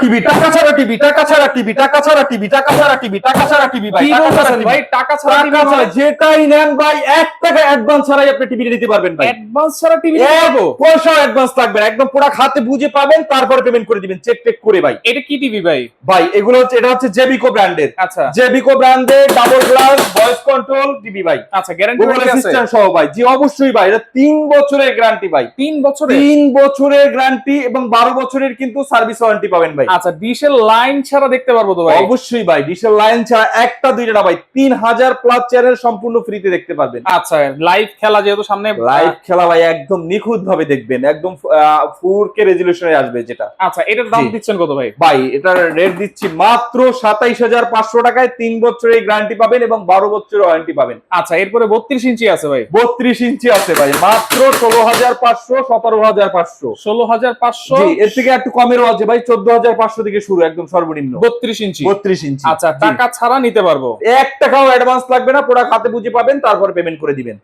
TV, টাকা ছাড়া TV, টাকা ছাড়া টিভি, টাকা ছাড়া টিভি, টাকা ছাড়া টিভি, টাকা ছাড়া টিভি ভাই, কি টাকা ছাড়া বলতেছেন টিভি ভাই? টাকা ছাড়া টিভি টাকা ছাড়া মানে? যেটাই নেন ভাই 1 টাকা অ্যাডভান্স ছাড়াই আপনি টিভি নিতে পারবেন ভাই। অ্যাডভান্স ছাড়া টিভি নিতে এক পারবো? পয়সাও অ্যাডভান্স লাগবে না, একদম পুরো হাতে বুঝে পাবেন, তারপরে পেমেন্ট করে দিবেন চেক টেক করে ভাই। এটা কি টিভি ভাই? ভাই এগুলো হচ্ছে, এটা হচ্ছে জেবিকো ব্র্যান্ডের, আচ্ছা জেবিকো ব্র্যান্ডের double glass voice control TV ভাই, আচ্ছা, গ্যারান্টি গুগল আছে? অ্যাসিস্ট্যান্ট সহ ভাই। জি অবশ্যই ভাই, এটা 3 বছরের গ্যারান্টি ভাই, 3 বছরে? 3 বছরের গ্যারান্টি এবং 12 বছরের কিন্তু সার্ভিস ওয়ারেন্টি পাবেন ভাই। আচ্ছা, ডিশের লাইন ছাড়া দেখতে পারবো তো ভাই? অবশ্যই ভাই, ডিশের লাইন ছাড়া একটা দুইটা না ভাই, 3000 প্লাস চ্যানেল সম্পূর্ণ ফ্রিতে দেখতে পারবেন। আচ্ছা, লাইভ খেলা যেহেতু সামনে, লাইভ খেলা ভাই একদম নিখুঁত ভাবে দেখবেন, একদম 4K রেজোলিউশনে আসবে যেটা। আচ্ছা, এটার দাম জি। দিচ্ছেন কত ভাই? ভাই এটার রেট দিচ্ছি মাত্র 27500 টাকায়, 3 বছরের গ্যারান্টি পাবেন এবং 12 বছরের ওয়ারেন্টি পাবেন। আচ্ছা, এরপরে 32 ইঞ্চি আছে ভাই? 32 ইঞ্চি আছে ভাই, মাত্র 16500, 17500। 16500। জি, এর থেকে একটু কমেরও আছে ভাই, 14500 থেকে শুরু একদম সর্বনিম্ন। 32 ইঞ্চি? 32 ইঞ্চি। আচ্ছা, জি। টাকা ছাড়া নিতে পারবো? 1 টাকাও অ্যাডভান্স লাগবে না, পুরো হাতে বুঝে পাবেন, তারপর পেমেন্ট করে দিবেন।